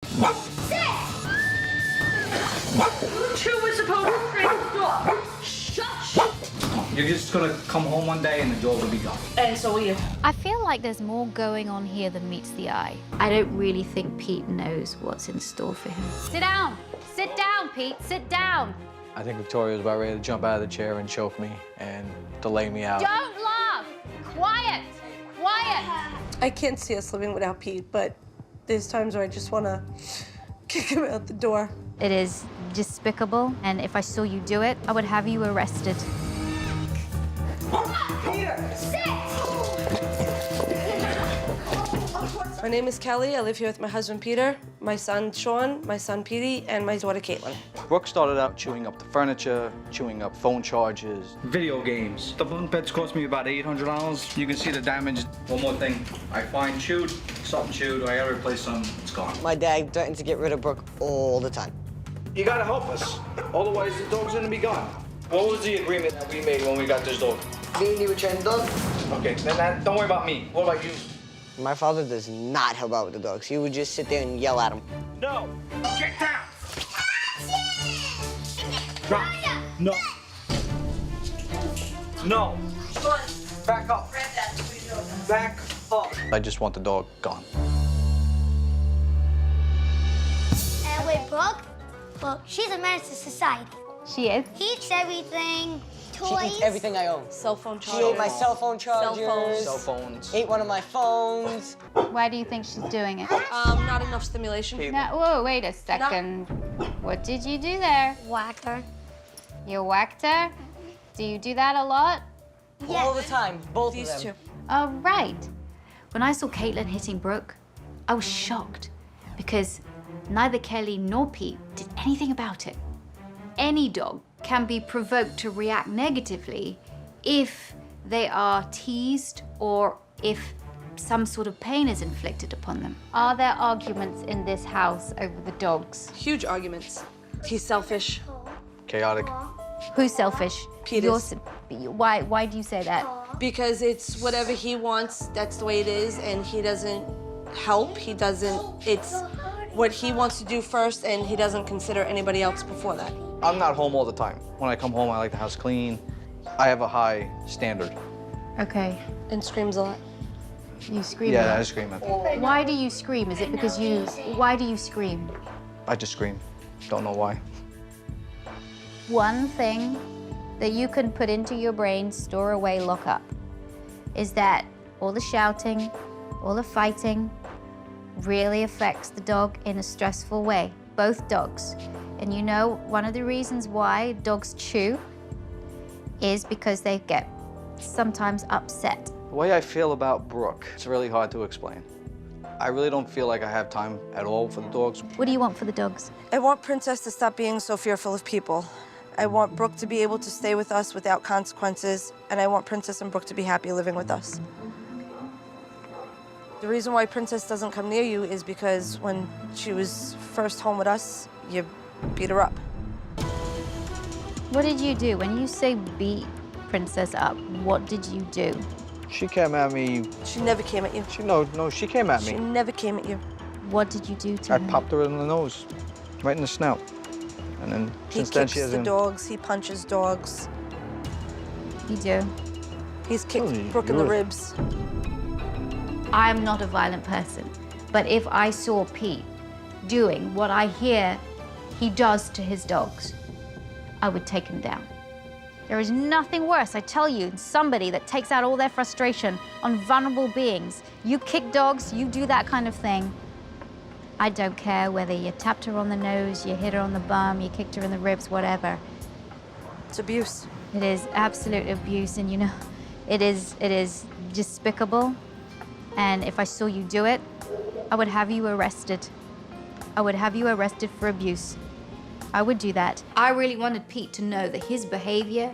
Two was supposed to scream at the door. Shush! You're just gonna come home one day and the dog will be gone. And so are you. I feel like there's more going on here than meets the eye. I don't really think Pete knows what's in store for him. Sit down! Sit down, Pete! Sit down! I think Victoria was about ready to jump out of the chair and choke me and to lay me out. Don't laugh! Quiet! Quiet! I can't see us living without Pete, but there's times where I just want to kick him out the door. It is despicable, and if I saw you do it, I would have you arrested. My name is Kelly. I live here with my husband, Peter, my son, Sean, my son, Petey, and my daughter, Caitlin. Brooke started out chewing up the furniture, chewing up phone charges. Video games. The bunk beds cost me about $800. You can see the damage. One more thing. I find something chewed, I gotta replace some, it's gone. My dad threatened to get rid of Brooke all the time. You gotta help us. Otherwise, the dog's gonna be gone. What was the agreement that we made when we got this dog? Me and you were trying dog. Okay, then don't worry about me. What about you? My father does not help out with the dogs. He would just sit there and yell at them. No! Get down! Drop! No! No! Back up! Back up! I just want the dog gone. And with Brooke, well, she's a menace to society. She is. He eats everything, toys. She eats everything I own. Cell phone She charger. ate my cell phone chargers. Cell phones. Ate one of my phones. Why do you think she's doing it? Not enough stimulation. Now, whoa, wait a second. What did you do there? Whacked her. You whacked her? Do you do that a lot? All the time, both These of them. two. Oh, right. When I saw Caitlin hitting Brooke, I was shocked because neither Kelly nor Pete did anything about it. Any dog can be provoked to react negatively if they are teased or if some sort of pain is inflicted upon them. Are there arguments in this house over the dogs? Huge arguments. He's selfish. Chaotic. Who's selfish? Pete You're is. Why do you say that? Because it's whatever he wants, that's the way it is, and he doesn't help. It's what he wants to do first, and he doesn't consider anybody else before that. I'm not home all the time. When I come home, I like the house clean. I have a high standard. Okay. And screams a lot. You scream. Yeah, a lot. I scream at them. Why do you scream? Is it because why do you scream? I just scream. Don't know why. One thing that you can put into your brain, store away, lock up, is that all the shouting, all the fighting really affects the dog in a stressful way, both dogs. And you know, one of the reasons why dogs chew is because they get sometimes upset. The way I feel about Brooke, it's really hard to explain. I really don't feel like I have time at all for the dogs. What do you want for the dogs? I want Princess to stop being so fearful of people. I want Brooke to be able to stay with us without consequences, and I want Princess and Brooke to be happy living with us. The reason why Princess doesn't come near you is because when she was first home with us, you beat her up. What did you do? When you say beat Princess up, what did you do? She came at me. She never came at you. She came at She me. never came at you. What did you do to I her? popped her in the nose, right in the snout. And then He since then kicks she the hasn't. dogs, he punches dogs. You do. He's kicked Oh, Brooke in the really? ribs. I'm not a violent person, but if I saw Pete doing what I hear he does to his dogs, I would take him down. There is nothing worse, I tell you, than somebody that takes out all their frustration on vulnerable beings. You kick dogs, you do that kind of thing. I don't care whether you tapped her on the nose, you hit her on the bum, you kicked her in the ribs, whatever. It's abuse. It is absolute abuse, and you know, it is despicable. And if I saw you do it, I would have you arrested. I would have you arrested for abuse. I would do that. I really wanted Pete to know that his behavior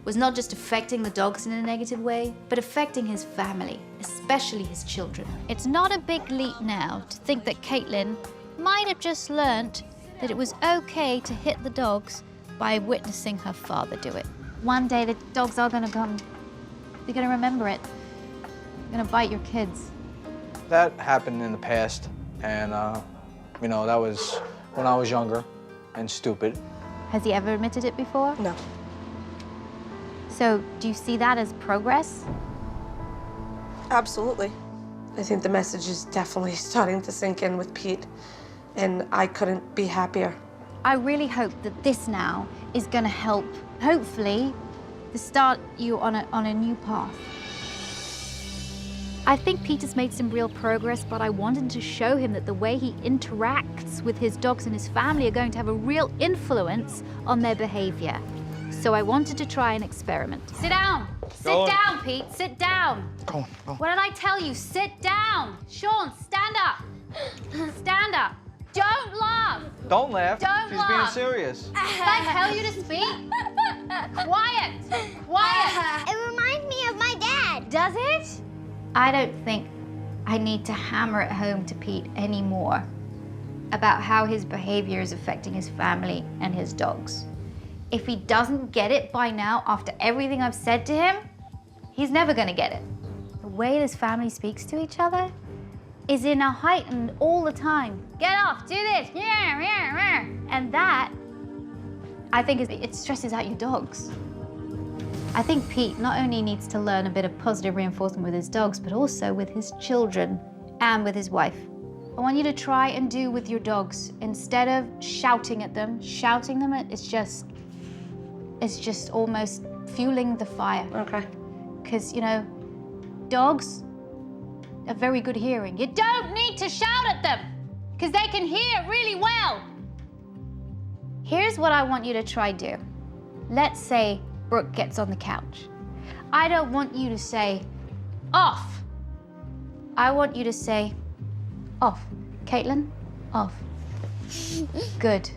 was not just affecting the dogs in a negative way, but affecting his family, especially his children. It's not a big leap now to think that Caitlin might have just learnt that it was okay to hit the dogs by witnessing her father do it. One day the dogs are gonna come. They're gonna remember it. They're gonna bite your kids. That happened in the past, and You know, that was when I was younger and stupid. Has he ever admitted it before? No. So do you see that as progress? Absolutely. I think the message is definitely starting to sink in with Pete, and I couldn't be happier. I really hope that this now is going to help, hopefully, to start you on a new path. I think Peter's made some real progress, but I wanted to show him that the way he interacts with his dogs and his family are going to have a real influence on their behavior. So I wanted to try an experiment. Sit down. Sit down, Pete. Sit down. Go on. What did I tell you? Sit down. Sean, stand up. Stand up. Don't laugh. Don't laugh. Don't She's laugh. being serious. Did I tell you to speak? Quiet. Quiet. It reminds me of my dad. Does it? I don't think I need to hammer it home to Pete anymore about how his behavior is affecting his family and his dogs. If he doesn't get it by now, after everything I've said to him, he's never gonna get it. The way this family speaks to each other is in a heightened all the time. Get off, do this, yeah, yeah, yeah. And that, I think, it stresses out your dogs. I think Pete not only needs to learn a bit of positive reinforcement with his dogs, but also with his children and with his wife. I want you to try and do with your dogs, instead of shouting at them, it's just almost fueling the fire. Okay. Because, you know, dogs have very good hearing. You don't need to shout at them, because they can hear really well. Here's what I want you to try do. Let's say Brooke gets on the couch. I don't want you to say, off. I want you to say, off. Caitlin, off. Good,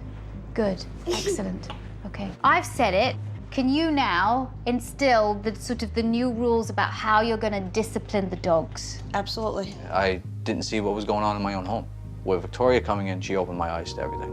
good, excellent. Okay, I've said it. Can you now instill the sort of the new rules about how you're gonna discipline the dogs? Absolutely. I didn't see what was going on in my own home. With Victoria coming in, she opened my eyes to everything.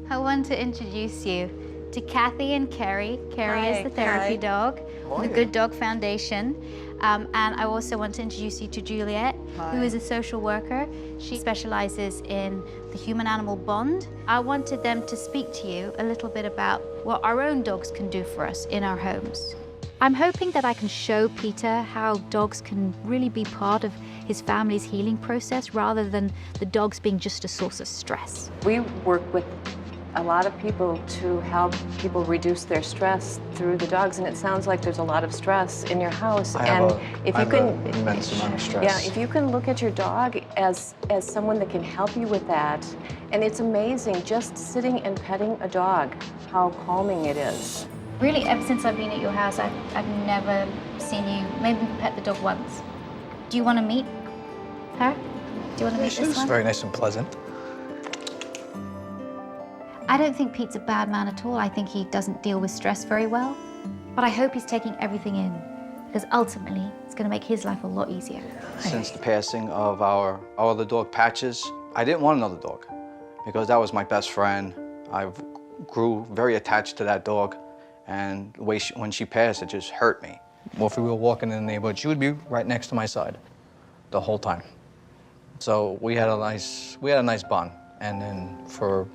I want to introduce you to Kathy and Carrie. Carrie Hi, is the therapy hi. dog, How are the you? Good Dog Foundation. And I also want to introduce you to Juliet, who is a social worker. She specializes in the human-animal bond. I wanted them to speak to you a little bit about what our own dogs can do for us in our homes. I'm hoping that I can show Peter how dogs can really be part of his family's healing process rather than the dogs being just a source of stress. We work with a lot of people to help people reduce their stress through the dogs, and it sounds like there's a lot of stress in your house. I have an can, immense amount of stress. yeah, if you can look at your dog as someone that can help you with that, and it's amazing just sitting and petting a dog, how calming it is. Really, ever since I've been at your house, I've never seen you maybe pet the dog once. Do you want to meet her? Do you want to meet this She's one? very nice and pleasant. I don't think Pete's a bad man at all. I think he doesn't deal with stress very well. But I hope he's taking everything in, because ultimately, it's going to make his life a lot easier. Since the passing of our other dog, Patches, I didn't want another dog because that was my best friend. I grew very attached to that dog, and the way when she passed, it just hurt me. Well, if we were walking in the neighborhood, she would be right next to my side the whole time. So we had a nice bond, and then for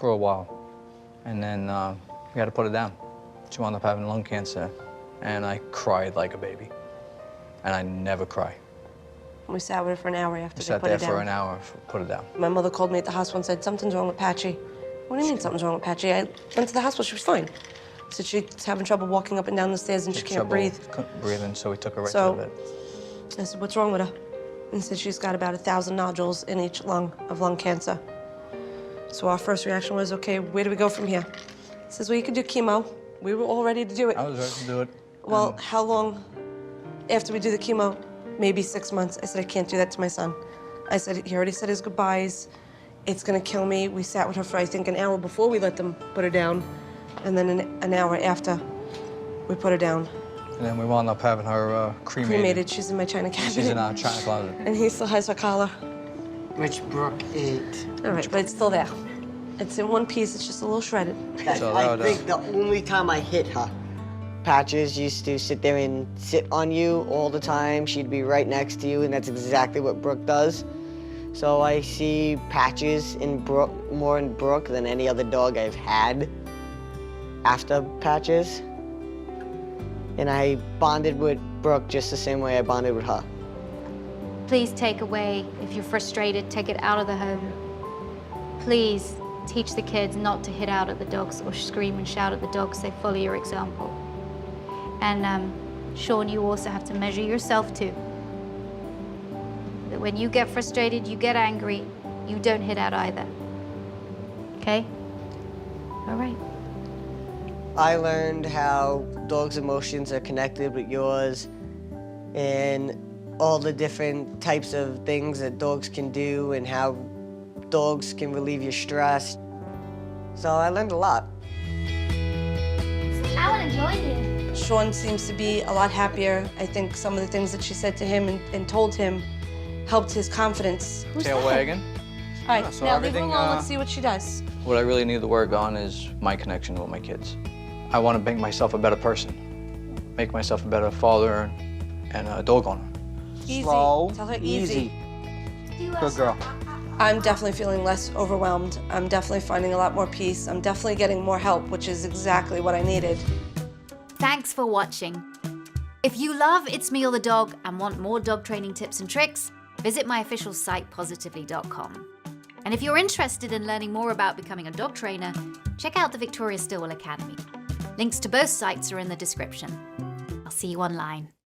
a while, and then we had to put her down. She wound up having lung cancer, and I cried like a baby, and I never cry. We sat with her for an hour after We they sat put there her for down. an hour, put her down. My mother called me at the hospital and said, something's wrong with Patchy. What do you mean something's wrong with Patchy? I went to the hospital, she was fine. Said she's having trouble walking up and down the stairs and she can't breathe. Couldn't breathe, and so we took her right So- to the bed. I said, what's wrong with her? And said she's got about 1,000 nodules in each lung of lung cancer. So our first reaction was, okay, where do we go from here? He says, well, you can do chemo. We were all ready to do it. I was ready to do it. Well, how long after we do the chemo? Maybe 6 months. I said, I can't do that to my son. I said, he already said his goodbyes. It's gonna kill me. We sat with her for, I think, an hour before we let them put her down. And then an hour after we put her down. And then we wound up having her cremated. Cremated, she's in my china cabinet. She's in our china closet. And he still has her collar. Which Brooke ate. All right, but it's still there. It's in one piece, it's just a little shredded. So I that would, think the only time I hit her, Patches used to sit there and sit on you all the time. She'd be right next to you, and that's exactly what Brooke does. So I see Patches in Brooke, more in Brooke than any other dog I've had after Patches. And I bonded with Brooke just the same way I bonded with her. Please take away, if you're frustrated, take it out of the home. Please teach the kids not to hit out at the dogs or scream and shout at the dogs. They follow your example. And Sean, you also have to measure yourself too. That when you get frustrated, you get angry, you don't hit out either. Okay? All right. I learned how dogs' emotions are connected with yours and all the different types of things that dogs can do and how dogs can relieve your stress. So I learned a lot. I want to join you. Sean seems to be a lot happier. I think some of the things that she said to him and told him helped his confidence. Who's Tail that? wagging. All right, Yeah, so now leave her everything, alone. Let's see what she does. What I really need to work on is my connection with my kids. I want to make myself a better person, make myself a better father and a dog owner. Easy. Slow, Tell her easy. Good girl. I'm definitely feeling less overwhelmed. I'm definitely finding a lot more peace. I'm definitely getting more help, which is exactly what I needed. Thanks for watching. If you love It's Me or the Dog and want more dog training tips and tricks, visit my official site, positively.com. And if you're interested in learning more about becoming a dog trainer, check out the Victoria Stilwell Academy. Links to both sites are in the description. I'll see you online.